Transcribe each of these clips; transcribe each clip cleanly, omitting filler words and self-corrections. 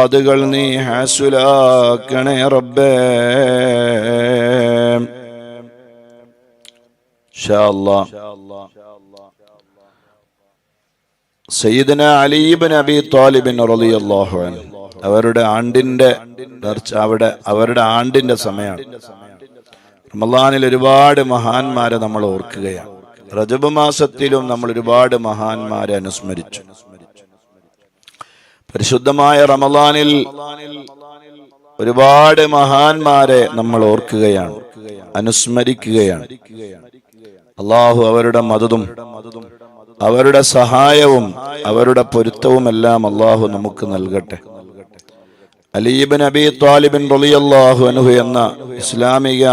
അതുകൾ നീ ഹാസുലാക്കണേ റബ്ബേ. ഇൻഷാ അല്ലാഹ് സയ്യിദന അലി ഇബ്നു അബീ ത്വാലിബ് റളിയല്ലാഹു അൻഹു അവരുടെ ആണ്ടിന്റെ സമയമാണ്. റമളാനിൽ ഒരുപാട് മഹാന്മാരെ നമ്മൾ ഓർക്കുകയാണ്. റജബ് മാസത്തിലും നമ്മൾ ഒരുപാട് മഹാന്മാരെ അനുസ്മരിച്ചു. പരിശുദ്ധമായ റമളാനിൽ ഒരുപാട് മഹാന്മാരെ നമ്മൾ ഓർക്കുകയാണ്, അനുസ്മരിക്കുകയാണ്. അല്ലാഹു അവരുടെ മദദും അവരുടെ സഹായവും അവരുടെ പൊരുത്തവും എല്ലാം അല്ലാഹു നമുക്ക് നൽകട്ടെ. അലി ഇബ്നു അബീ ത്വാലിബ് റളിയല്ലാഹു അൻഹു എന്ന ഇസ്ലാമിക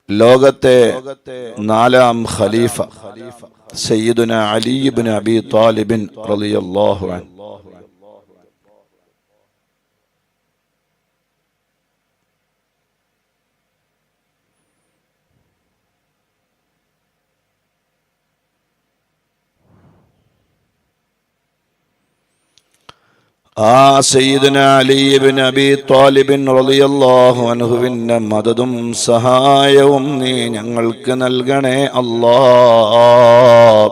ലോകത്തെ 4ാം ഖലീഫ സയ്യിദുന അലി ഇബ്നു അബീ ത്വാലിബ് റളിയല്ലാഹു അൻഹു സയ്യിദുന അലി ഇബ്നു അബീ ത്വാലിബ് റളിയല്ലാഹു അൻഹുവിന്റെ മദദും സഹായവും നീ ഞങ്ങൾക്ക് നൽകണേ അല്ലാഹ്.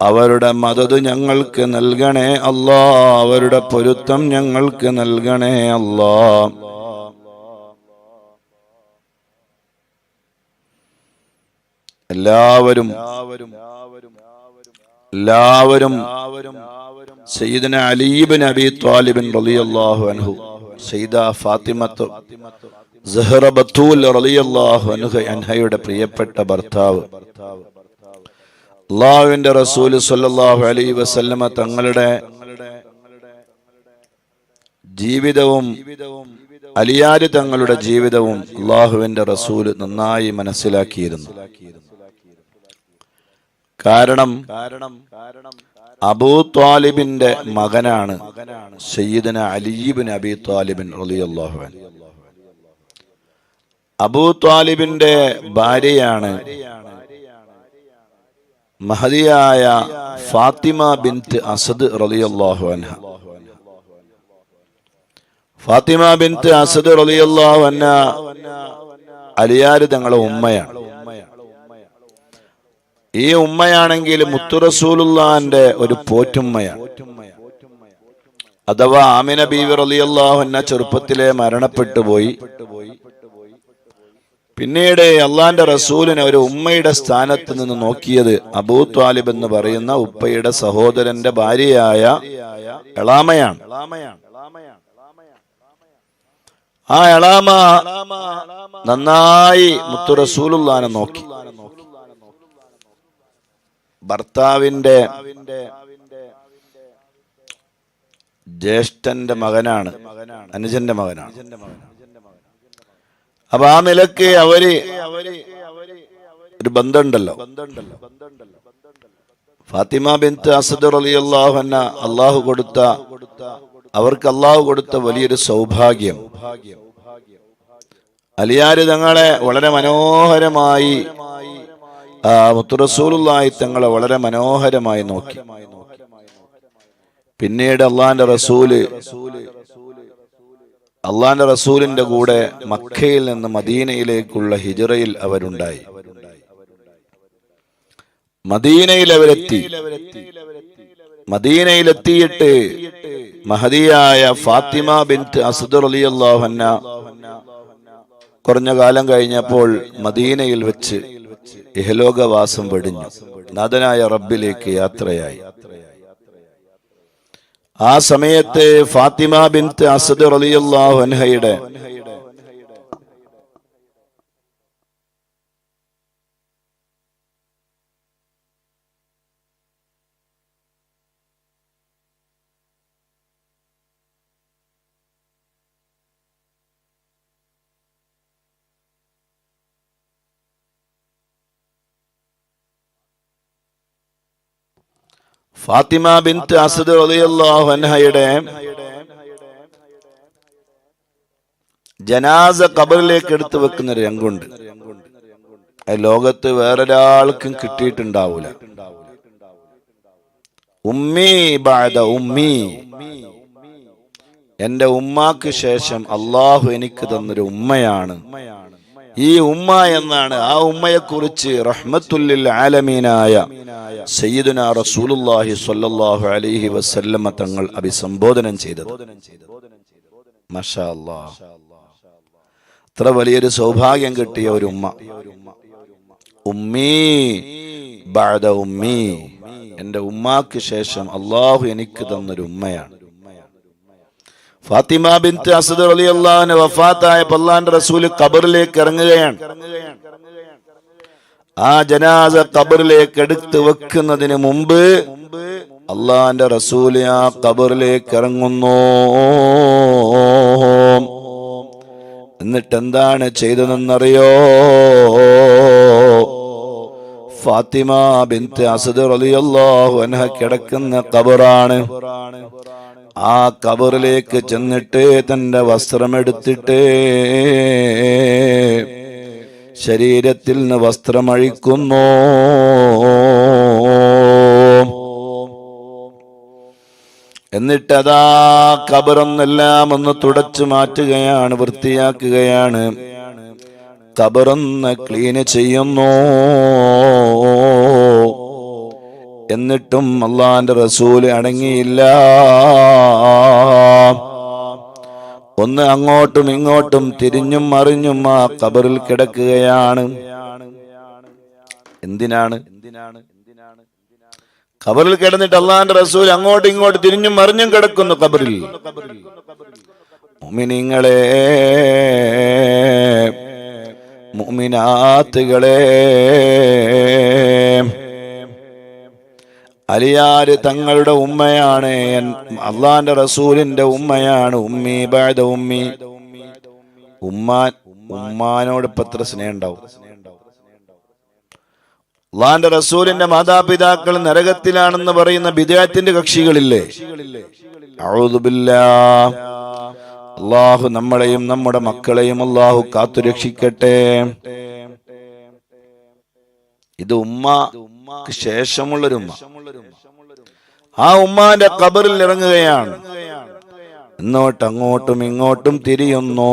അവരുടെ മദദ് ഞങ്ങൾക്ക് നൽകണേ അല്ലാഹ്. അവരുടെ പൊരുത്തം ഞങ്ങൾക്ക് നൽകണേ അല്ലാഹ്. എല്ലാവരും സയ്യിദന അലി ഇബ്നു അബീ ത്വാലിബ് റളിയല്ലാഹു അൻഹു, സയ്യിദ ഫാത്തിമത്തു സഹറ ബത്തൂൽ റളിയല്ലാഹു അൻഹയുടെ പ്രിയപ്പെട്ട ഭർത്താവ്, അല്ലാഹുവിന്റെ റസൂൽ സ്വല്ലല്ലാഹു അലൈഹി വസല്ലമ തങ്ങളുടെ ജീവിതവും അലിയാർ തങ്ങളുടെ ജീവിതവും അല്ലാഹുവിന്റെ റസൂൽ നന്നായി മനസ്സിലാക്കിയിരുന്നു. കാരണം അബൂ ത്വാലിബിന്റെ മകനാണ് സയ്യിദന അലി ഇബ്നു അബീ ത്വാലിബ് റളിയല്ലാഹു അൻഹു. അബൂ ത്വാലിബിന്റെ ഭാര്യയാണ് മഹദിയായ ഫാത്തിമ ബിൻത്ത് അസദ് റളിയല്ലാഹു അൻഹ. ഫാത്തിമ ബിൻത്ത് അസദ് റളിയല്ലാഹു അൻഹ അലിയാർ തങ്ങളുടെ ഉമ്മയാണ്. ഈ ഉമ്മയാണെങ്കിൽ മുത്തു റസൂലുള്ളാഹിന്റെ ഒരു പോറ്റുമ്മയാണ്. അഥവാ ആമിന ബീവി റളിയല്ലാഹു അൻഹ ചെറുപ്പത്തിലെ മരണപ്പെട്ടു പോയി. പിന്നീട് അള്ളാന്റെ റസൂലിനെ ഒരു ഉമ്മയുടെ സ്ഥാനത്ത് നിന്ന് നോക്കിയത് അബൂ ത്വാലിബ് എന്ന് പറയുന്ന ഉപ്പയുടെ സഹോദരന്റെ ഭാര്യയായ എളാമയാണ്. ആ എളാമ നന്നായി മുത്തു റസൂലുള്ളാഹിനെ നോക്കി. ഭർത്താവിന്റെ ജ്യേഷ്ഠന്റെ മകനാണ്, അനുജന്റെ മകനാണ്. അപ്പൊ ആ നിലക്ക് അവര് ഒരു ബന്ധമുണ്ടല്ലോ. ഫാത്തിമ ബിൻത്ത് അസദ് റളിയല്ലാഹു അൻഹ അവർക്ക് അല്ലാഹു കൊടുത്ത വലിയൊരു സൗഭാഗ്യം. അലിയാര് തങ്ങളെ വളരെ മനോഹരമായി മുത്തു റസൂലുള്ളാഹി തങ്ങളെ വളരെ മനോഹരമായി നോക്കി. പിന്നീട് അള്ളാന്റെ റസൂലിന്റെ കൂടെ മക്കയിൽ നിന്ന് മദീനയിലേക്കുള്ള ഹിജ്റയിൽ അവരുണ്ടായി. മദീനയിലെത്തിയിട്ട് മഹദിയായ ഫാത്തിമ ബിൻത്ത് അസ്ദ് റളിയല്ലാഹു അൻഹ കുറഞ്ഞ കാലം കഴിഞ്ഞപ്പോൾ മദീനയിൽ വെച്ച് ഇഹലോകവാസം വെടിഞ്ഞു, നാഥനായ റബ്ബിലേക്ക് യാത്രയായി. ആ സമയത്ത് ഫാത്തിമ ബിൻത്ത് അസ്ദ് റളിയല്ലാഹു അൻഹയുടെ ഫാത്തിമ ബിൻത്ത് അസ്ദ് റളിയല്ലാഹു അൻഹയുടെ ജനാസ ഖബറിലേക്ക് എടുത്തു വെക്കുന്ന ഒരു രംഗമുണ്ട്. ലോകത്ത് വേറൊരാൾക്കും കിട്ടിയിട്ടുണ്ടാവൂല. ഉമ്മി ബഅദ ഉമ്മി, എന്റെ ഉമ്മാക്ക് ശേഷം അള്ളാഹു എനിക്ക് തന്നൊരു ഉമ്മയാണ്. ഈ ഉമ്മ എന്നാണ് ആ ഉമ്മയെക്കുറിച്ച് റഹ്മത്തുല്ലിൽ ആലമീനായ സയ്യിദുനാ റസൂലുള്ളാഹി സ്വല്ലല്ലാഹു അലൈഹി വസല്ലമ തങ്ങൾ അഭിസംബോധനം ചെയ്തത്. മാഷാ അല്ലാഹ്, അത്ര വലിയൊരു സൗഭാഗ്യം കിട്ടിയ ഒരു ഉമ്മ. ഉമ്മീ ബഅദ ഉമ്മി, എന്റെ ഉമ്മാക്ക് ശേഷം അള്ളാഹു എനിക്ക് തന്നൊരു ഉമ്മയാണ്. ഫാത്തിമ ബിൻത്ത് അസ്ദ് റളിയല്ലാഹു അൻഹ വഫാത്തായപ്പോൾ അല്ലാഹുവിന്റെ റസൂൽ ഖബറിലേക്ക് ഇറങ്ങുകയാണ്. ആ ജനാസ ഖബറിലേക്ക് എടുത്തു വെക്കുന്നതിന് മുമ്പ് അള്ളാഹുവിന്റെ റസൂൽ ആ ഖബറിലേക്ക് ഇറങ്ങുന്നു. എന്നിട്ട് എന്താണ് ചെയ്തതെന്നറിയോ? ഫാത്തിമ ബിൻത്ത് അസ്ദ് റളിയല്ലാഹു അൻഹ കിടക്കുന്ന ഖബറാണ്. ആ ഖബറിലേക്ക് ചെന്നിട്ട് തന്റെ വസ്ത്രമെടുത്തിട്ട് ശരീരത്തിൽ നിന്ന് വസ്ത്രമഴിക്കുന്നു. എന്നിട്ടതാ ഖബറൊന്നെല്ലാം ഒന്ന് തുടച്ചു മാറ്റുകയാണ്, വൃത്തിയാക്കുകയാണ്. ഖബറൊന്ന് ക്ലീന് ചെയ്യുന്നു. എന്നിട്ടും അള്ളാന്റെ റസൂല് അടങ്ങിയില്ല. ഒന്ന് അങ്ങോട്ടും ഇങ്ങോട്ടും തിരിഞ്ഞും മറിഞ്ഞും ആ ഖബറിൽ കിടക്കുകയാണ്. എന്തിനാണ്? ഖബറിൽ കിടന്നിട്ട് അള്ളാന്റെ റസൂൽ അങ്ങോട്ടും ഇങ്ങോട്ടും തിരിഞ്ഞും മറിഞ്ഞും കിടക്കുന്നു ഖബറിൽ. മുഅ്മിനീങ്ങളെ, മുഅ്മിനാത്തുകളെ, അലിയാര് തങ്ങളുടെ ഉമ്മയാണ്, അള്ളാന്റെ റസൂലിന്റെ ഉമ്മയാണ്. ഉമ്മി ബഅദ ഉമ്മി, ഉമ്മാനോട് ഇപ്പൊ എത്ര സ്നേഹം ഉണ്ടാവും? അള്ളാന്റെ റസൂലിന്റെ മാതാപിതാക്കൾ നരകത്തിലാണെന്ന് പറയുന്ന ബിദ്അത്തിന്റെ കക്ഷികളില്ലേ? അഊദു ബില്ലാഹ്. അള്ളാഹു നമ്മളെയും നമ്മുടെ മക്കളെയും അള്ളാഹു കാത്തുരക്ഷിക്കട്ടെ. ഇത് ഉമ്മക്ക് ശേഷമുള്ളൊരു ഉമ്മ. ആ ഉമ്മാന്റെ ഖബറിൽ ഇറങ്ങുകയാണ്. എന്നിട്ട് അങ്ങോട്ടും ഇങ്ങോട്ടും തിരിയുന്നു.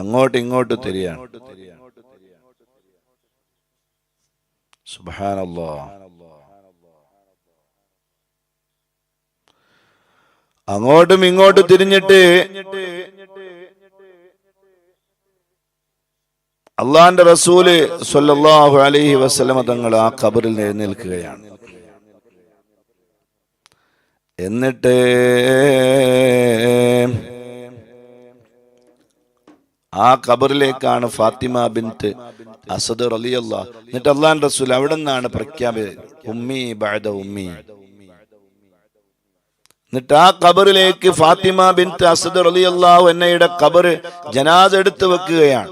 അങ്ങോട്ടും ഇങ്ങോട്ടും തിരിയാണ്. സുബ്ഹാനല്ലാഹ്. അങ്ങോട്ടും ഇങ്ങോട്ടും തിരിഞ്ഞിട്ട് അള്ളാന്റെ റസൂല് സ്വല്ലല്ലാഹു അലൈഹി വസല്ലമ തങ്ങൾ ആ ഖബറിൽ എഴുന്നേൽക്കുകയാണ്. എന്നിട്ട് ആ ഖബറിലേക്കാണ് ഫാത്തിമ ബിൻത്ത് അസ്ദ് റളിയല്ലാഹു. എന്നിട്ട് അള്ളാന്റെ റസൂൽ അവിടെ നിന്നാണ് പ്രഖ്യാപിച്ചത്, ഉമ്മി ബഅദ ഉമ്മി. എന്നിട്ട് ആ ഖബറിലേക്ക് ഫാത്തിമ ബിൻത്ത് അസ്ദ് റളിയല്ലാഹു അൻഹയുടെ ഖബർ ജനാസ എടുത്തു വെക്കുകയാണ്.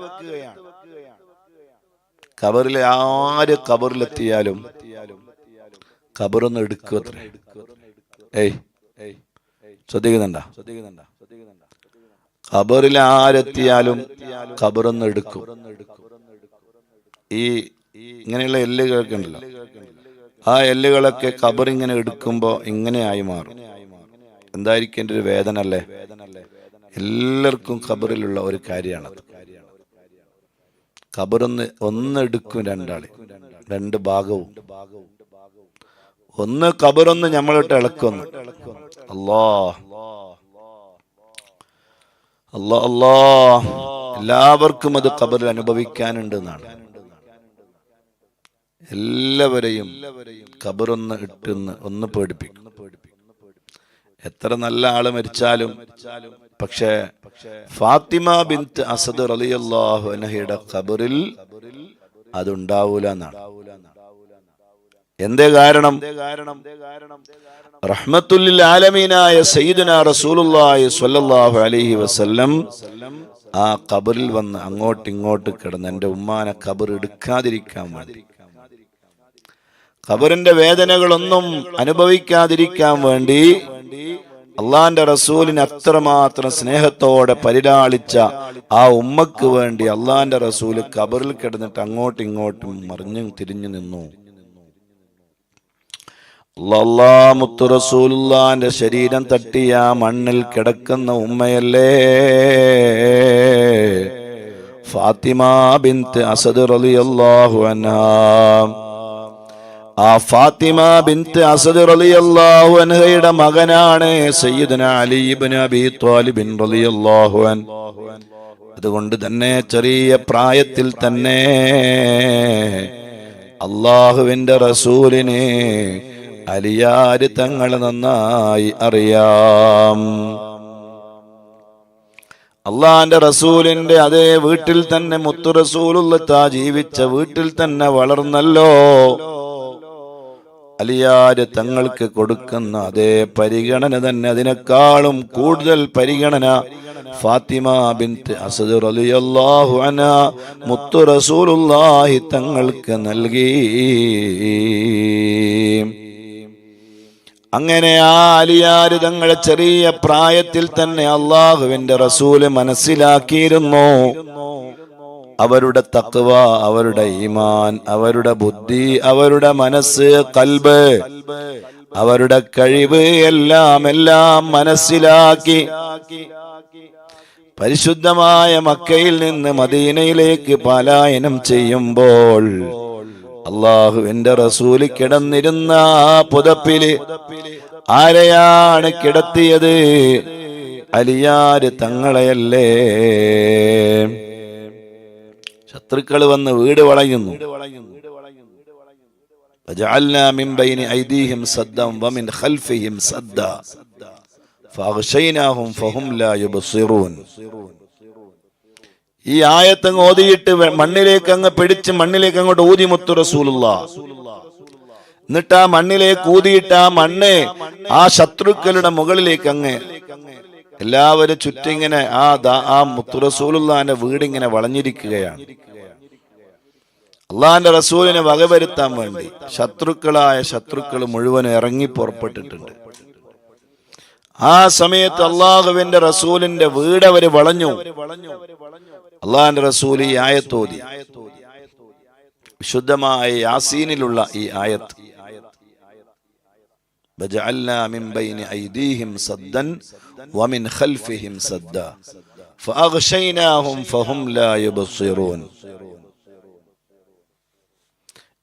ഖബറിലെ ആര് ഖബറിലെത്തിയാലും ഖബറൊന്ന് എടുക്കുക. ശ്രദ്ധിക്കുന്നുണ്ട? ഖബറിൽ ആരെത്തിയാലും ഖബറൊന്ന് എടുക്കും. ഈ ഇങ്ങനെയുള്ള എല്ലുകളൊക്കെ ഉണ്ടല്ലോ, ആ എല്ലുകളൊക്കെ ഖബർ ഇങ്ങനെ എടുക്കുമ്പോ ഇങ്ങനെ ആയി മാറും. എന്തായിരിക്കും എൻ്റെ ഒരു വേദന അല്ലേ? എല്ലാവർക്കും ഖബറിലുള്ള ഒരു കാര്യമാണത്. ഒന്നെടുക്കും രണ്ടാള്, രണ്ട് ഭാഗവും. ഒന്ന് ഖബറൊന്ന് നമ്മളിട്ട് ഇളക്കുന്നു. അല്ലാഹ് എല്ലാവർക്കും അത് ഖബറിൽ അനുഭവിക്കാനുണ്ട് എന്നാണ്. എല്ലാവരെയും ഖബറൊന്ന് ഇട്ടെന്ന് ഒന്ന് പേടിപ്പിക്കും. എത്ര നല്ല ആള് മരിച്ചാലും പക്ഷേ ഫാത്തിമ ബിൻത്ത് അസ്ദ് റളിയല്ലാഹു അൻഹയുടെ ഖബറിൽ അതുണ്ടാവൂല എന്നാണ്. എന്തേ കാരണം? റഹ്മത്തുല്ലിൽ ആലമീനായ സയ്യിദുനാ റസൂലുള്ളാഹി സ്വല്ലല്ലാഹു അലൈഹി വസല്ലം ആ ഖബറിൽ വന്ന് അങ്ങോട്ട് ഇങ്ങോട്ട് കിടന്ന് എൻ്റെ ഉമ്മാനെ ഖബർ എടുക്കാതിരിക്കാൻ വേണ്ടി, ഖബറിന്റെ വേദനകളൊന്നും അനുഭവിക്കാതിരിക്കാൻ വേണ്ടി അള്ളാന്റെ റസൂലിനെ അത്രമാത്രം സ്നേഹത്തോടെ പരിലാളിച്ച ആ ഉമ്മക്ക് വേണ്ടി അള്ളാന്റെ റസൂല് ഖബറിൽ കിടന്നിട്ട് അങ്ങോട്ടും ഇങ്ങോട്ടും മറിഞ്ഞും തിരിഞ്ഞു നിന്നു. മുത്തു റസൂലുള്ളാന്റെ ശരീരം തട്ടിയ മണ്ണിൽ കിടക്കുന്ന ഉമ്മയല്ലേ ഫാത്തിമ ബിൻത്ത് അസദ് റളിയല്ലാഹു അൻഹാ. ആ ഫാത്തിമ ബിൻത്ത് അസദ് റളിയല്ലാഹു അൻഹയുടെ മകനാണ് സയ്യിദുനാ അലി ഇബ്നു അബീ ത്വാലിബ് റളിയല്ലാഹു അൻഹു. അതുകൊണ്ട് തന്നെ ചെറിയ പ്രായത്തിൽ തന്നെ അല്ലാഹുവിന്റെ റസൂലിനെ അലിയാര് തങ്ങളെ നന്നായി അറിയാം. അള്ളാന്റെ റസൂലിന്റെ അതേ വീട്ടിൽ തന്നെ മുത്തു റസൂലുള്ളാഹി ജീവിച്ച വീട്ടിൽ തന്നെ വളർന്നല്ലോ. അലിയാര് തങ്ങൾക്ക് കൊടുക്കുന്ന അതേ പരിഗണന തന്നെ, അതിനേക്കാളും കൂടുതൽ പരിഗണന ഫാത്തിമ ബിൻത്ത് അസദ് റളിയല്ലാഹു അൻഹാ മുത്തു റസൂലുള്ളാഹി തങ്ങൾക്ക് നൽകി. അങ്ങനെ ആ അലിയാര് തങ്ങളെ ചെറിയ പ്രായത്തിൽ തന്നെ അള്ളാഹുവിന്റെ റസൂല് മനസ്സിലാക്കിയിരുന്നു. അവരുടെ തഖ്വ, അവരുടെ ഈമാൻ, അവരുടെ ബുദ്ധി, അവരുടെ മനസ്സ്, ഖൽബ്, അവരുടെ കഴിവ് എല്ലാം മനസ്സിലാക്കി പരിശുദ്ധമായ മക്കയിൽ നിന്ന് മദീനയിലേക്ക് പലായനം ചെയ്യുമ്പോൾ അള്ളാഹുവിന്റെ റസൂല് കിടന്നിരുന്ന ആ പുതപ്പില് ആരെയാണ് കിടത്തിയത്? അലിയാര് തങ്ങളെയല്ലേ. ശത്രുക്കൾ വന്ന് വീട് വളയുന്നു. വജഅൽനാ മിൻ ബൈനി ഐദീഹിം സദ്ദൻ വമിൻ ഖൽഫിഹിം സദ്ദ ഫഅഗ്ശൈനാഹും ഫഹും ലാ യുബ്സിറൂൻ. ഈ ആയത്തങ്ങ് ഓതിയിട്ട് മണ്ണിലേക്ക് അങ്ങ് പിടിച്ച് മണ്ണിലേക്ക് അങ്ങോട്ട് ഊതി മുത്തു റസൂലുള്ളാഹി. എന്നിട്ട് ആ മണ്ണിലേക്ക് ഊതിയിട്ട് ആ മണ്ണ് ആ ശത്രുക്കളുടെ മുകളിലേക്ക് അങ്ങ് എല്ലാവരും ചുറ്റിങ്ങനെ ആ മുത്തു റസൂലുള്ളാഹിന്റെ വീടിങ്ങനെ വളഞ്ഞിരിക്കുകയാണ്. അള്ളാഹിന്റെ റസൂലിനെ വകവരുത്താൻ വേണ്ടി ശത്രുക്കൾ മുഴുവൻ ഇറങ്ങി പുറപ്പെട്ടിട്ടുണ്ട്. ആ സമയത്ത് അള്ളാഹുവിന്റെ റസൂലിന്റെ വീട് അവര് വളഞ്ഞു. അള്ളാഹിന്റെ റസൂൽ ഈ ആയത്തോതി, വിശുദ്ധമായ യാസീനിലുള്ള ഈ ആയത്ത്, വജഅൽനാ മിൻ ബൈനി ഐദീഹിം സദ്ദൻ വമിൻ ഖൽഫിഹിം സദ്ദ ഫഅഗ്ശൈനാഹും ഫഹും ലാ യുബ്സിറൂൻ.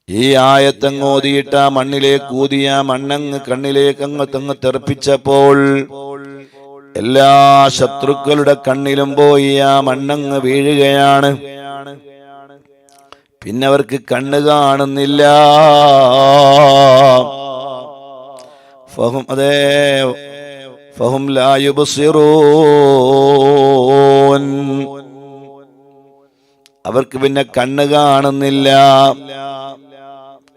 ഈ ആയത്തങ്ങോതിയിട്ട് ആ മണ്ണിലേക്ക് ഊതിയ മണ്ണങ്ങ് കണ്ണിലേക്ക് അങ്ങ് തെറിപ്പിച്ചപ്പോൾ എല്ലാ ശത്രുക്കളുടെ കണ്ണിലും പോയി ആ മണ്ണങ്ങ് വീഴുകയാണ്. പിന്നെ അവർക്ക് കണ്ണ് കാണുന്നില്ല. ഫഹും ലാ യുബ്സിറൂൻ. അവർക്ക് പിന്നെ കണ്ണ് കാണുന്നില്ല.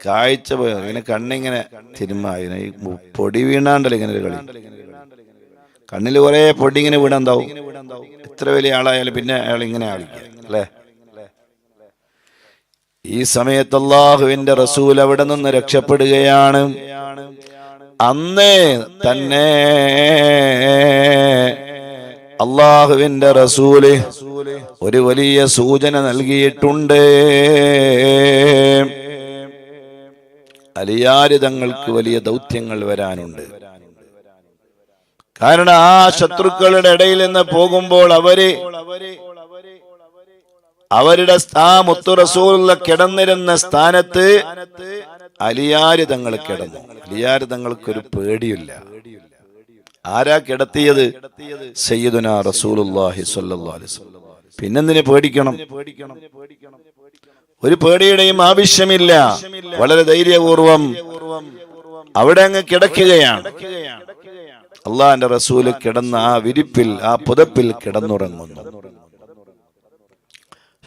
കാഴ്ച പോയി ഇങ്ങനെ കണ്ണിങ്ങനെ തിരുമായി പൊടി വീണാണ്ടല്ലോ ഇങ്ങനെ ഒരു കളി. കണ്ണിൽ കുറെ പൊടി ഇങ്ങനെ വീണാണ്ടാവും. എത്ര വലിയ ആളായാലും പിന്നെ അയാൾ ഇങ്ങനെ ആളിക്കുക അല്ലേ. ഈ സമയത്ത് അല്ലാഹുവിന്റെ റസൂൽ അവിടെ നിന്ന് രക്ഷപ്പെടുകയാണ്. അന്ന് തന്നെ അല്ലാഹുവിന്റെ റസൂല് ഒരു വലിയ സൂചന നൽകിയിട്ടുണ്ട്. അലിയാര് തങ്ങൾക്ക് വലിയ ദൗത്യങ്ങൾ വരാനുണ്ട്. കാരണം ആ ശത്രുക്കളുടെ ഇടയിൽ നിന്ന് പോകുമ്പോൾ അവരുടെ ആ മുത്തു റസൂലുള്ള കിടന്നിരുന്ന സ്ഥാനത്ത് അലിയാര് തങ്ങൾ കിടന്നു. അലിയാര് തങ്ങൾക്കൊരു പേടിയില്ല. ആരാ കിടത്തിയത്? സയ്യിദുനാ റസൂലുള്ളാഹി സ്വല്ലല്ലാഹു അലൈഹി വസല്ലം. പിന്നെന്തിനെ പേടിക്കണം? ഒരു പേടിയുടെയും ആവശ്യമില്ല. വളരെ ധൈര്യപൂർവം അവിടെ അങ്ങ് കിടക്കുകയാണ്. അള്ളാഹിന്റെ റസൂല് കിടന്ന ആ വിരിപ്പിൽ, ആ പുതപ്പിൽ കിടന്നുറങ്ങുന്നു.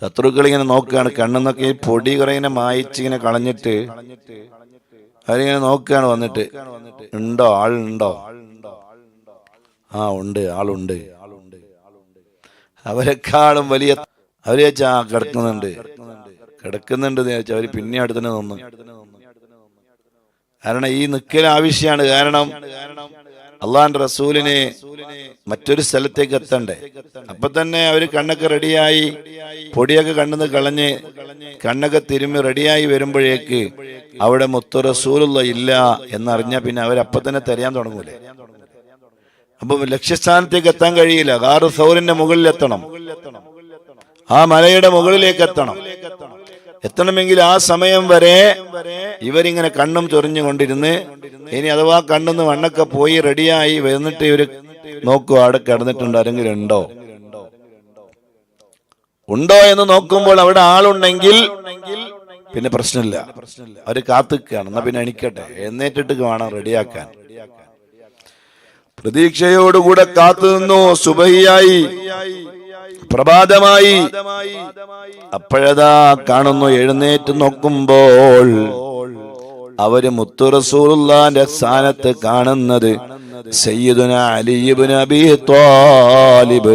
ശത്രുക്കൾ ഇങ്ങനെ നോക്കുകയാണ്. കണ്ണെന്നൊക്കെ ഈ പൊടി കുറെ ഇങ്ങനെ മായിച്ചിങ്ങനെ കളഞ്ഞിട്ട് അവരിങ്ങനെ നോക്കുകയാണ്. വന്നിട്ട് ഉണ്ടോ, ആളുണ്ടോ? ആ ഉണ്ട്, ആളുണ്ട്. അവരെക്കാളും വലിയ അവര് വെച്ചാ കിടക്കുന്നുണ്ട് എന്ന് വെച്ചാൽ അവര് പിന്നെ അടുത്തന്നെ നിന്നു. കാരണം ഈ നിക്കൽ ആവശ്യമാണ്. കാരണം അള്ളാന്റെ റസൂലിനെ മറ്റൊരു സ്ഥലത്തേക്ക് എത്തണ്ടേ. അപ്പൊ തന്നെ അവര് കണ്ണൊക്കെ റെഡിയായി, പൊടിയൊക്കെ കണ്ണിന്ന് കളഞ്ഞ് കണ്ണൊക്കെ തിരുമ്മി റെഡിയായി വരുമ്പോഴേക്ക് അവിടെ മുത്തു റസൂലുള്ള ഇല്ല എന്നറിഞ്ഞ പിന്നെ അവരപ്പൊ തന്നെ തിരയാൻ തുടങ്ങൂലേ. അപ്പൊ ലക്ഷ്യസ്ഥാനത്തേക്ക് എത്താൻ കഴിയില്ല. ഗാറു സൗറിന്റെ മുകളിലെത്തണം, ആ മലയുടെ മുകളിലേക്ക് എത്തണമെങ്കിൽ ആ സമയം വരെ ഇവരിങ്ങനെ കണ്ണും ചൊറിഞ്ഞുകൊണ്ടിരുന്ന്, ഇനി അഥവാ കണ്ണിന്ന് മണ്ണൊക്കെ പോയി റെഡിയായി വന്നിട്ട് ഇവര് നോക്കൂ അവിടെ കിടന്നിട്ടുണ്ട്, ആരെങ്കിലും ഉണ്ടോ എന്ന് നോക്കുമ്പോൾ അവിടെ ആളുണ്ടെങ്കിൽ പിന്നെ പ്രശ്നമില്ല, അവര് കാത്തിക്കാണ്. എന്നാ പിന്നെ എണിക്കട്ടെ, എഴുന്നേറ്റിട്ട് വേണം റെഡിയാക്കാൻ. പ്രതീക്ഷയോടുകൂടെ കാത്തു നിന്നു. സുബഹിയായി, പ്രഭാതമായി. അപ്പോഴതാ കാണുന്നു, എഴുന്നേറ്റ് നോക്കുമ്പോൾ അവര് മുത്തു റസൂലുള്ളാന്റെ സ്ഥാനത്ത് കാണുന്നത് സയ്യിദുനാ അലി ഇബ്നു അബീ ത്വാലിബ്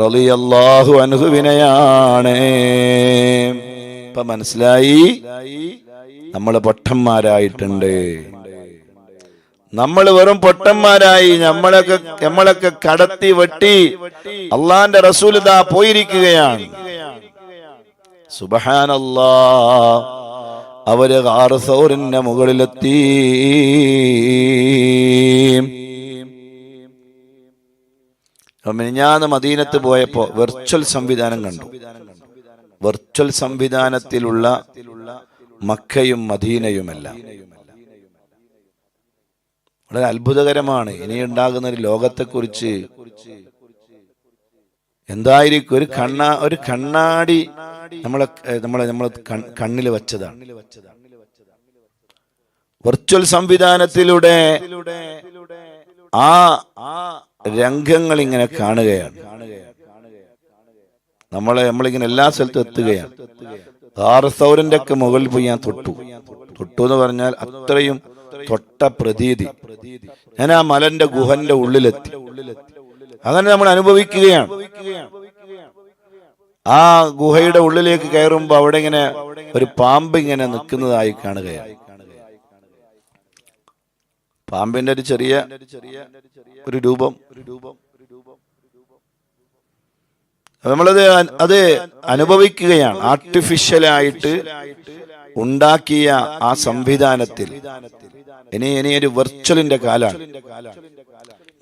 റളിയല്ലാഹു അൻഹുവിനെയാണ്. ഇപ്പൊ മനസ്സിലായി, നമ്മൾ പൊട്ടന്മാരായിട്ടുണ്ട്. നമ്മൾ വെറും പൊട്ടന്മാരായി. നമ്മളൊക്കെ കടത്തി വെട്ടി അള്ളാന്റെ റസൂൽ ദാ പോയിരിക്കുകയാണ്. സുബ്ഹാനല്ലാഹ്, അവര് ഗാറു സൗറിന്റെ മുകളിലെത്തി. മിനിഞ്ഞാന്ന് മദീനത്ത് പോയപ്പോ വെർച്വൽ സംവിധാനം കണ്ടു. വെർച്വൽ സംവിധാനത്തിലുള്ള മക്കയും മദീനയുമെല്ലാം വളരെ അത്ഭുതകരമാണ്. ഇനി ഉണ്ടാകുന്ന ഒരു ലോകത്തെക്കുറിച്ച് എന്തായിരിക്കും? ഒരു കണ്ണാടി നമ്മളെ കണ്ണിൽ വെച്ചതാണ്. വെർച്വൽ സംവിധാനത്തിലൂടെ ആ രംഗങ്ങൾ ഇങ്ങനെ കാണുകയാണ്. നമ്മളിങ്ങനെ എല്ലാ സ്ഥലത്തും എത്തുകയാണ്. ഗാറു സൗറിന്റെ ഒക്കെ മുകളിൽ പോയി ഞാൻ തൊട്ടു എന്ന് പറഞ്ഞാൽ അത്രയും തൊട്ട പ്രതീതി. ഞാൻ ആ മലന്റെ ഗുഹന്റെ ഉള്ളിലെത്തി. അങ്ങനെ നമ്മൾ അനുഭവിക്കുകയാണ്. ആ ഗുഹയുടെ ഉള്ളിലേക്ക് കയറുമ്പോ അവിടെ ഇങ്ങനെ ഒരു പാമ്പ് ഇങ്ങനെ നിൽക്കുന്നതായി കാണുകയാണ്. പാമ്പിന്റെ ഒരു ചെറിയ രൂപം. അത് അനുഭവിക്കുകയാണ്. ആർട്ടിഫിഷ്യലായിട്ട് ഉണ്ടാക്കിയ ആ സംവിധാനത്തിൽ ഇനി ഒരു വെർച്വലിന്റെ കാലാണ്.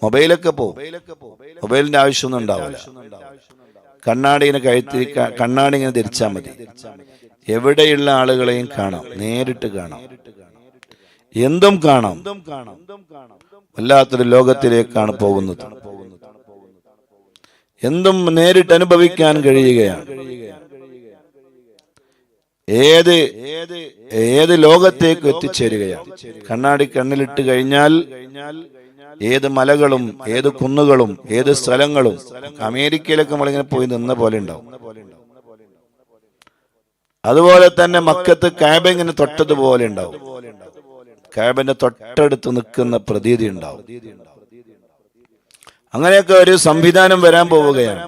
മൊബൈലൊക്കെ പോകും, മൊബൈലിന്റെ ആവശ്യമൊന്നും ഉണ്ടാവില്ല. കണ്ണാടി ഇങ്ങനെ ധരിച്ചാൽ മതി. എവിടെയുള്ള ആളുകളെയും കാണാം, നേരിട്ട് കാണാം, എന്തും കാണാം. വല്ലാത്തൊരു ലോകത്തിലേക്കാണ് പോകുന്നത്. എന്തും നേരിട്ട് അനുഭവിക്കാൻ കഴിയുകയാണ്. ഏത് ലോകത്തേക്ക് എത്തിച്ചേരുകയാണ്. കണ്ണാടി കണ്ണിലിട്ട് കഴിഞ്ഞാൽ ഏത് മലകളും ഏത് കുന്നുകളും ഏത് സ്ഥലങ്ങളും, അമേരിക്കയിലൊക്കെ നമ്മളിങ്ങനെ പോയി നിന്ന പോലെ ഉണ്ടാവും. അതുപോലെ തന്നെ മക്കത്ത് കഅബ ഇങ്ങനെ തൊട്ടതുപോലെ ഉണ്ടാവും. കഅബന്റെ തൊട്ടടുത്ത് നിൽക്കുന്ന പ്രതീതി ഉണ്ടാവും. അങ്ങനെയൊക്കെ ഒരു സംവിധാനം വരാൻ പോവുകയാണ്.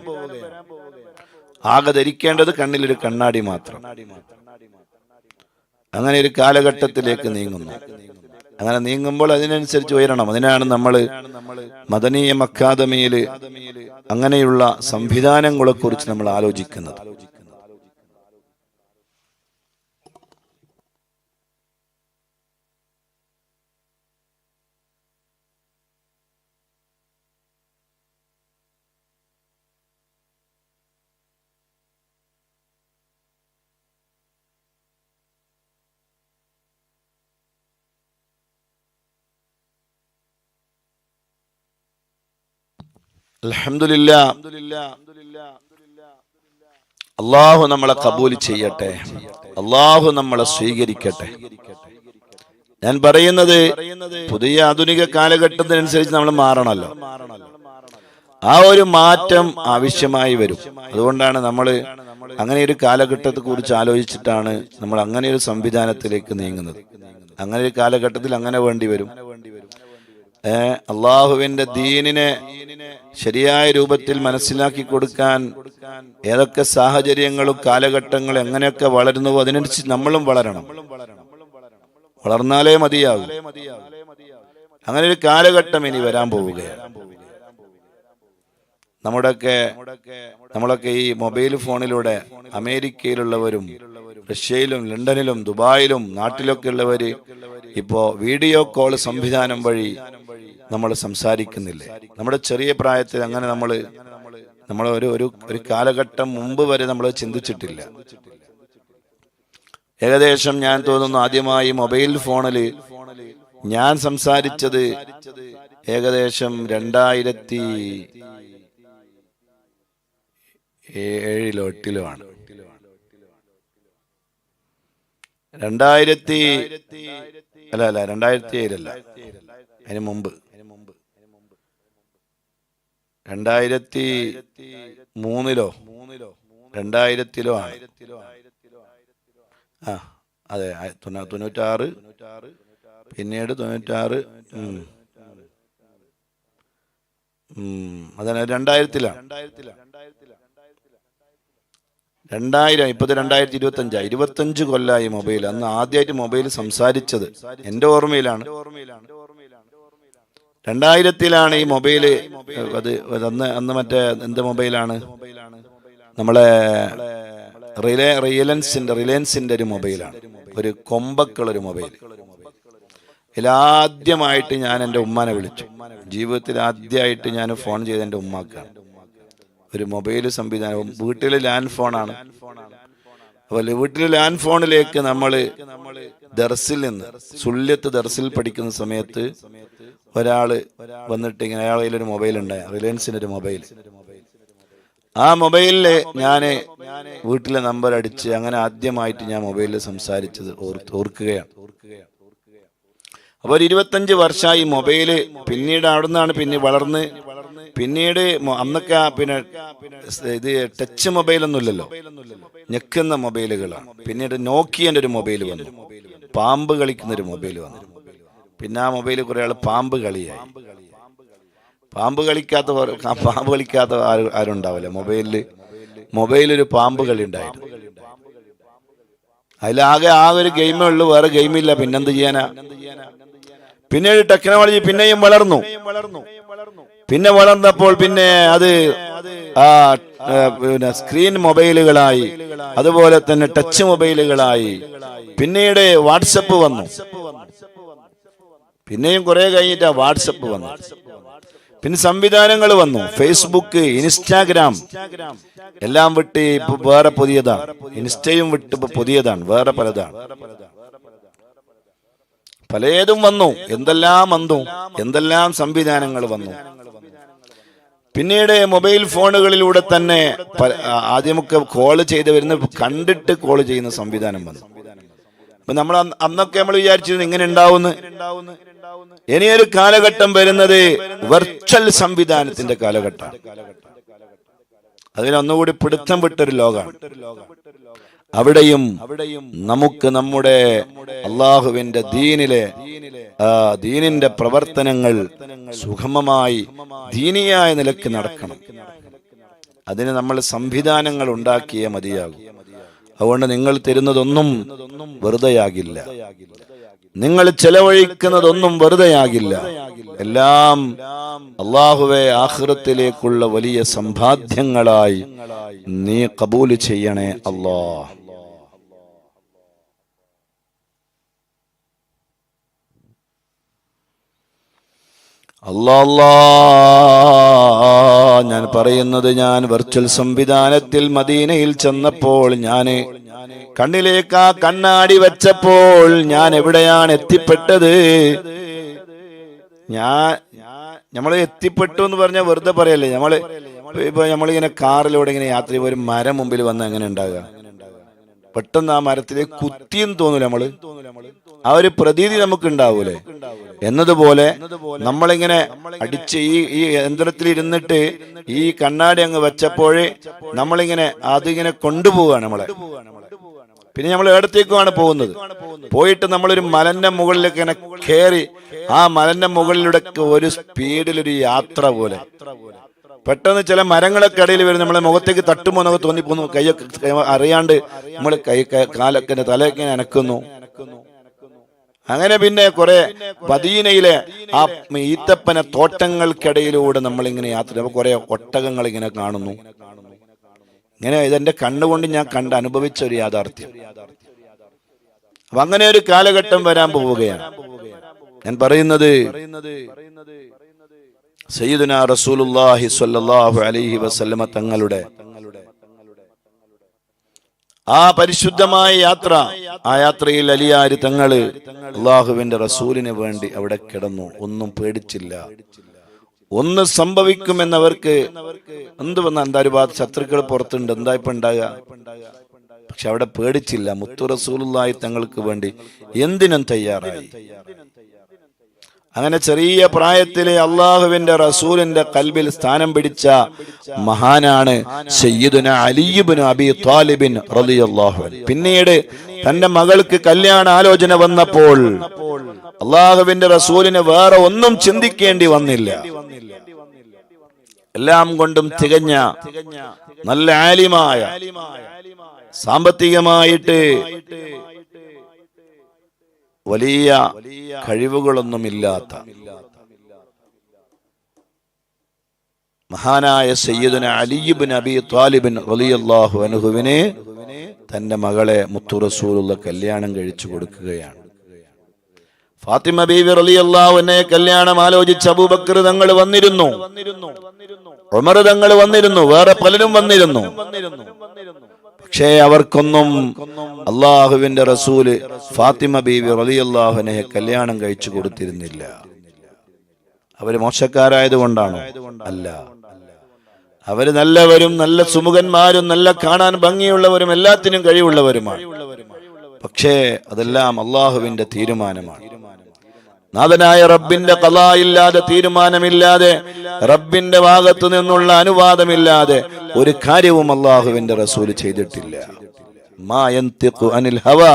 ആകെ ധരിക്കേണ്ടത് കണ്ണിലൊരു കണ്ണാടി മാത്രം. അങ്ങനെ ഒരു കാലഘട്ടത്തിലേക്ക് നീങ്ങുന്നു. അങ്ങനെ നീങ്ങുമ്പോൾ അതിനനുസരിച്ച് ഉയരണം. അതിനാണ് നമ്മൾ മദനീയ അക്കാദമിയിൽ അങ്ങനെയുള്ള സംവിധാനങ്ങളെ കുറിച്ച് നമ്മൾ ആലോചിക്കുന്നത്. അൽഹംദുലില്ലാ, അല്ലാഹു നമ്മളെ കബൂൽ ചെയ്യട്ടെ. അല്ലാഹു നമ്മളെ സ്വീകരിക്കട്ടെ. ഞാൻ പറയുന്നത് പുതിയ ആധുനിക കാലഘട്ടത്തിനനുസരിച്ച് നമ്മൾ മാറണമല്ലോ. ആ ഒരു മാറ്റം ആവശ്യമായി വരും. അതുകൊണ്ടാണ് നമ്മൾ അങ്ങനെ ഒരു കാലഘട്ടത്തെ കുറിച്ച് ആലോചിച്ചിട്ടാണ് നമ്മൾ അങ്ങനെ ഒരു സംവിധാനത്തിലേക്ക് നീങ്ങുന്നത്. അങ്ങനെ ഒരു കാലഘട്ടത്തിൽ അങ്ങനെ വേണ്ടി വരും. അള്ളാഹുവിന്റെ ദീനിനെ ശരിയായ രൂപത്തിൽ മനസ്സിലാക്കി കൊടുക്കാൻ ഏതൊക്കെ സാഹചര്യങ്ങളും കാലഘട്ടങ്ങളും എങ്ങനെയൊക്കെ വളരുന്നുവോ അതിനനുസരിച്ച് നമ്മളും വളരണം. വളർന്നാലേ മതിയാകും. അങ്ങനെ ഒരു കാലഘട്ടം ഇനി വരാൻ പോവുകയാണ്. നമ്മളൊക്കെ ഈ മൊബൈൽ ഫോണിലൂടെ അമേരിക്കയിലുള്ളവരും റഷ്യയിലും ലണ്ടനിലും ദുബായിലും നാട്ടിലൊക്കെ ഉള്ളവര് ഇപ്പോ വീഡിയോ കോൾ സംവിധാനം വഴി നമ്മൾ സംസാരിക്കുന്നില്ലേ? നമ്മുടെ ചെറിയ പ്രായത്തിൽ അങ്ങനെ നമ്മൾ ഒരു കാലഘട്ടം മുമ്പ് വരെ നമ്മൾ ചിന്തിച്ചിട്ടില്ല. ഏകദേശം ഞാൻ തോന്നുന്നു ആദ്യമായി മൊബൈൽ ഫോണില് ഞാൻ സംസാരിച്ചത് ഏകദേശം 2007-8 ആണ്. 2007 അതിന് മുമ്പ് 2003-ലോ 2000-ലോ ആണ്. അതെ, 96, പിന്നീട് 96, അതെ 2000-ലാണ്. 2000, ഇപ്പൊ 2025, 25 കൊല്ലായി മൊബൈൽ. അന്ന് ആദ്യമായിട്ട് മൊബൈൽ സംസാരിച്ചത് എന്റെ ഓർമ്മയിലാണ് 2000-ലാണ് ഈ മൊബൈല്. അന്ന് മറ്റേ എന്ത് മൊബൈലാണ്? നമ്മളെ റിലയൻസിന്റെ ഒരു മൊബൈലാണ്, ഒരു കൊമ്പക്കുള്ളൊരു മൊബൈൽ. ഇതിലാദ്യമായിട്ട് ഞാൻ എൻ്റെ ഉമ്മാനെ വിളിച്ചു. ജീവിതത്തിൽ ആദ്യമായിട്ട് ഞാൻ ഫോൺ ചെയ്ത് എൻ്റെ ഉമ്മാക്കാണ്. ഒരു മൊബൈൽ സംവിധാനം. വീട്ടിൽ ലാൻഡ് ഫോണാണ്. അതുപോലെ വീട്ടിൽ ലാൻഡ് ഫോണിലേക്ക് നമ്മൾ ദർസിൽ നിന്ന് സുല്യത്ത് ദർസിൽ പഠിക്കുന്ന സമയത്ത് ഒരാള് വന്നിട്ട് ഇങ്ങനെ, അയാളുടെ കയ്യിലൊരു മൊബൈൽ ഉണ്ടായി, റിലയൻസിന്റെ ഒരു മൊബൈൽ. ആ മൊബൈലില് ഞാന് വീട്ടിലെ നമ്പർ അടിച്ച് അങ്ങനെ ആദ്യമായിട്ട് ഞാൻ മൊബൈലിൽ സംസാരിച്ചത് ഓർക്കുകയാണ്. അപ്പൊ 25 വർഷമായി മൊബൈല്. പിന്നീട് അവിടുന്നാണ് പിന്നെ വളർന്ന്, പിന്നീട് അന്നൊക്കെ പിന്നെ ഇത് ടച്ച് മൊബൈലൊന്നും ഇല്ലല്ലോ, ഞെക്കുന്ന മൊബൈലുകളാണ്. പിന്നീട് നോക്കിയന്റെ ഒരു മൊബൈൽ വന്നു, പാമ്പ് കളിക്കുന്ന ഒരു മൊബൈൽ വന്നു. പിന്നെ ആ മൊബൈൽ കുറെ ആൾ പാമ്പ് കളിയായി. പാമ്പ് കളിക്കാത്ത ആരുണ്ടാവില്ല. മൊബൈലൊരു പാമ്പ് കളി ഉണ്ടായിരുന്നു. അതിലാകെ ഒരു ഗെയിമേ ഉള്ളൂ, വേറെ ഗെയിമില്ല. പിന്നെന്ത് ചെയ്യാനാ? പിന്നീട് ടെക്നോളജി പിന്നെയും വളർന്നു. പിന്നെ വളർന്നപ്പോൾ പിന്നെ അത് പിന്നെ സ്ക്രീൻ മൊബൈലുകളായി, അതുപോലെ തന്നെ ടച്ച് മൊബൈലുകളായി. പിന്നീട് വാട്സപ്പ് വന്നു. പിന്നെയും കുറെ കഴിഞ്ഞിട്ട് വാട്സപ്പ് വന്നു. പിന്നെ സംവിധാനങ്ങൾ വന്നു, ഫേസ്ബുക്ക്, ഇൻസ്റ്റാഗ്രാം എല്ലാം വിട്ട് ഇപ്പൊ വേറെ പുതിയതാണ്. ഇൻസ്റ്റയും വിട്ട് ഇപ്പൊ പുതിയതാണ്, വേറെ പലതാണ്. പലതും വന്നു, എന്തെല്ലാം സംവിധാനങ്ങൾ വന്നു. പിന്നീട് മൊബൈൽ ഫോണുകളിലൂടെ തന്നെ ആദ്യമൊക്കെ കോൾ ചെയ്ത് വരുന്ന കണ്ടിട്ട് കോൾ ചെയ്യുന്ന സംവിധാനം വന്നു. അപ്പൊ അന്നൊക്കെ നമ്മൾ വിചാരിച്ചിരുന്നു ഇങ്ങനെ ഉണ്ടാവുന്നു. ഇനിയൊരു കാലഘട്ടം വരുന്നത് വെർച്വൽ സംവിധാനത്തിന്റെ കാലഘട്ടം. അതിനൊന്നുകൂടി പിടുത്തം വിട്ടൊരു ലോകമാണ്. അവിടെയും നമുക്ക് നമ്മുടെ അള്ളാഹുവിന്റെ ദീനിന്റെ പ്രവർത്തനങ്ങൾ സുഗമമായി ദീനിയായ നിലയ്ക്ക് നടക്കണം. അതിന് നമ്മൾ സംവിധാനങ്ങൾ ഉണ്ടാക്കിയേ മതിയാകും. അതുകൊണ്ട് നിങ്ങൾ തരുന്നതൊന്നും വെറുതെയാകില്ല, നിങ്ങൾ ചെലവഴിക്കുന്നതൊന്നും വെറുതെയാകില്ല. എല്ലാം അല്ലാഹുവേ ആഖിറത്തിലേക്കുള്ള വലിയ സമ്പാദ്യങ്ങളായി നീ ഖബൂൽ ചെയ്യണേ അല്ലാഹ്. ഞാൻ പറയുന്നത്, ഞാൻ വെർച്വൽ സംവിധാനത്തിൽ മദീനയിൽ ചെന്നപ്പോൾ കണ്ണിലേക്ക് ആ കണ്ണാടി വെച്ചപ്പോൾ ഞാൻ എവിടെയാണ് എത്തിപ്പെട്ടത്? നമ്മള് എത്തിപ്പെട്ടു എന്ന് പറഞ്ഞാൽ വെറുതെ പറയല്ലേ. നമ്മളിങ്ങനെ കാറിലൂടെ ഇങ്ങനെ യാത്ര ചെയ്യുമ്പോൾ ഒരു മരം മുമ്പിൽ വന്ന് എങ്ങനെ ഉണ്ടാകുക? പെട്ടെന്ന് ആ മരത്തിലേക്ക് കുത്തിയെന്ന് തോന്നൂല, ആ ഒരു പ്രതീതി നമുക്ക് ഉണ്ടാവൂലേ? എന്നതുപോലെ നമ്മളിങ്ങനെ അടിച്ച് ഈ യന്ത്രത്തിൽ ഇരുന്നിട്ട് ഈ കണ്ണാടി അങ്ങ് വെച്ചപ്പോഴേ നമ്മളിങ്ങനെ അതിങ്ങനെ കൊണ്ടുപോവുകയാണ് നമ്മളെ. പിന്നെ നമ്മൾ എവിടത്തേക്കുമാണ് പോകുന്നത്? പോയിട്ട് നമ്മളൊരു മലന്റെ മുകളിലേക്ക് ഇങ്ങനെ കയറി ആ മലന്റെ മുകളിലൂടെ ഒരു സ്പീഡിലൊരു യാത്ര പോലെ പെട്ടെന്ന് ചില മരങ്ങളൊക്കെ ഇടയിൽ വരും, നമ്മളെ മുഖത്തേക്ക് തട്ടുമോ എന്നൊക്കെ തോന്നിപ്പോന്നു. കൈയൊക്കെ അറിയാണ്ട് നമ്മൾ കാലൊക്കെ തലയൊക്കെ അനക്കുന്നു. അങ്ങനെ പിന്നെ കുറെ മദീനയിലെ ആ ഈത്തപ്പന തോട്ടങ്ങൾക്കിടയിലൂടെ നമ്മളിങ്ങനെ യാത്ര, അപ്പൊ കുറെ ഒട്ടകങ്ങൾ ഇങ്ങനെ കാണുന്നു. ഇങ്ങനെ ഇതെന്റെ കണ്ണുകൊണ്ട് ഞാൻ കണ്ട് അനുഭവിച്ച ഒരു യാഥാർത്ഥ്യം. അപ്പൊ അങ്ങനെ ഒരു കാലഘട്ടം വരാൻ പോവുകയാണ്. ഞാൻ പറയുന്നത് സയ്യിദുനാ റസൂലുള്ളാഹി സ്വല്ലല്ലാഹു അലൈഹി വസല്ലമ തങ്ങളുടെ ആ പരിശുദ്ധമായ യാത്ര, ആ യാത്രയിൽ അലിയാര് തങ്ങള് അള്ളാഹുവിന്റെ റസൂലിന് വേണ്ടി അവിടെ കിടന്നു. ഒന്നും പേടിച്ചില്ല. ഒന്ന് സംഭവിക്കുമെന്നവർക്ക് എന്ത് വന്ന എന്താ ഒരുപാട് ശത്രുക്കൾ പുറത്തുണ്ട്, എന്താ ഇപ്പൊ ഉണ്ടാകുക? പക്ഷെ അവിടെ പേടിച്ചില്ല. മുത്തു റസൂലുള്ളാഹി തങ്ങൾക്ക് വേണ്ടി എന്തിനും തയ്യാറായി. അങ്ങനെ ചെറിയ പ്രായത്തിലെ അള്ളാഹുവിന്റെ റസൂലിന്റെ കൽബിൽ സ്ഥാനം പിടിച്ച മഹാനാണ് സയ്യിദുനാ അലി ഇബ്നു അബീ ത്വാലിബ് റളിയല്ലാഹു അൻഹു. പിന്നീട് തന്റെ മകൾക്ക് കല്യാണ ആലോചന വന്നപ്പോൾ അള്ളാഹുവിന്റെ റസൂലിന് വേറെ ഒന്നും ചിന്തിക്കേണ്ടി വന്നില്ല. എല്ലാം കൊണ്ടും തികഞ്ഞ നല്ല ആലിമായ, സാമ്പത്തികമായിട്ട് വലിയ കഴിവുകളൊന്നുമില്ലാത്ത മഹാനായ സയ്യിദുനാ അലി ഇബ്നു അബീ ത്വാലിബ് റളിയല്ലാഹു അൻഹുവിനെ തന്റെ മകളെ മുത്തു റസൂലുള്ള കല്യാണം കഴിച്ചു കൊടുക്കുകയാണ്. ഫാത്തിമ ബീവി റളിയല്ലാഹു അൻഹയെ കല്യാണം ആലോചിച്ച് അബൂബക്കർ തങ്ങൾ വന്നിരുന്നു, ഉമർ തങ്ങൾ വന്നിരുന്നു, വേറെ പലരും വന്നിരുന്നു. പക്ഷേ അവർക്കൊന്നും അള്ളാഹുവിന്റെ റസൂല് ഫാത്തിമ ബീവി റളിയല്ലാഹു അൻഹയെ കല്യാണം കഴിച്ചു കൊടുത്തിരുന്നില്ല. അവര് മോശക്കാരായത് കൊണ്ടാണോ? അല്ല, അവര് നല്ലവരും നല്ല സുമുഖന്മാരും നല്ല കാണാൻ ഭംഗിയുള്ളവരും എല്ലാത്തിനും കഴിവുള്ളവരുമാണ്. പക്ഷേ അതെല്ലാം അള്ളാഹുവിന്റെ തീരുമാനമാണ്. നാഥനായ റബ്ബിന്റെ ഖളാ ഇല്ലാതെ, തീരുമാനമില്ലാതെ, റബ്ബിന്റെ ഭാഗത്തു നിന്നുള്ള അനുവാദമില്ലാതെ ഒരു കാര്യവും അള്ളാഹുവിന്റെ റസൂല് ചെയ്തിട്ടില്ല. മാ യൻതിഖു അനിൽ ഹവാ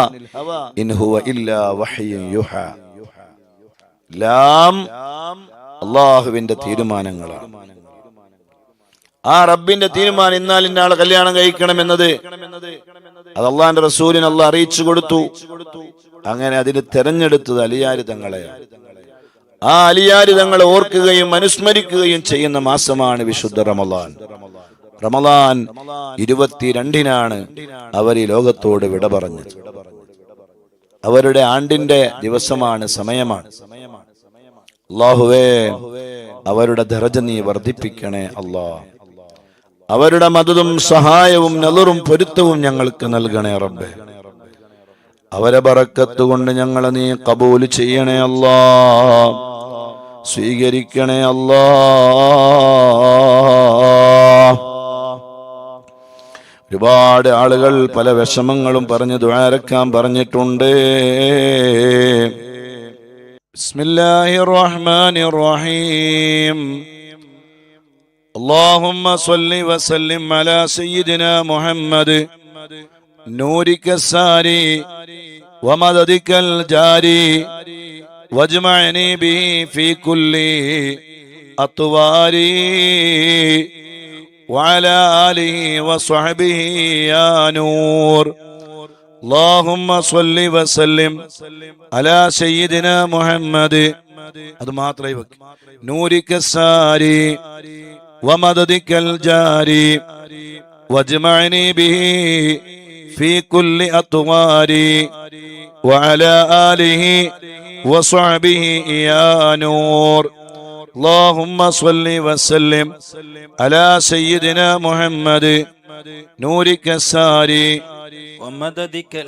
ഇൻ ഹുവ ഇല്ലാ വഹ്യുൻ യുഹാ. എല്ലാം അള്ളാഹുവിന്റെ തീരുമാനങ്ങളാണ്. ആ റബ്ബിന്റെ തീരുമാനം ഇന്നാൽ ഇന്നാളെ കല്യാണം കഴിക്കണം എന്നത് അത് അള്ളാഹിന്റെ റസൂലിന് അള്ളാഹ് അറിയിച്ചു കൊടുത്തു. അങ്ങനെ അതിന് തെരഞ്ഞെടുത്തത് അലിയാര് തങ്ങളെയാണ്. ആ അലിയാര് തങ്ങളെ ഓർക്കുകയും അനുസ്മരിക്കുകയും ചെയ്യുന്ന മാസമാണ് വിശുദ്ധ റമളാൻ. റമളാൻ 22-നാണ് അവർ ഈ ലോകത്തോട് വിട പറഞ്ഞത്. അവരുടെ ആണ്ടിന്റെ ദിവസമാണ്, സമയമാണ്. അല്ലാഹുവേ, അവരുടെ ദറജ നീ വർദ്ധിപ്പിക്കണേ അല്ലാഹ്. അവരുടെ മദദും സഹായവും നളറും പൊരുത്തവും ഞങ്ങൾക്ക് നൽകണേ റബ്ബേ. അവരെ ബറക്കത്ത് കൊണ്ട് ഞങ്ങളെ നീ ഖബൂൽ ചെയ്യണേ അല്ലാഹ്, സ്വീകരിക്കണേ അല്ലാഹ്. ഒരുപാട് ആളുകൾ പല വിഷമങ്ങളും പറഞ്ഞ് ദുആരക്കാൻ പറഞ്ഞിട്ടുണ്ട്. ബിസ്മില്ലാഹിർ റഹ്മാനിർ റഹീം. اللهم صل وسلم على سيدنا محمد نورك الساري ومددك الجاري واجمعني به في كل أطواري وعلى آله وصحبه يا نور. اللهم صل وسلم على سيدنا محمد نورك الساري ومددك الجاري واجمعني به في كل أطواري وعلى آله وصحبه يا نور. اللهم صل وسلم على سيدنا محمد نورك الساري ومددك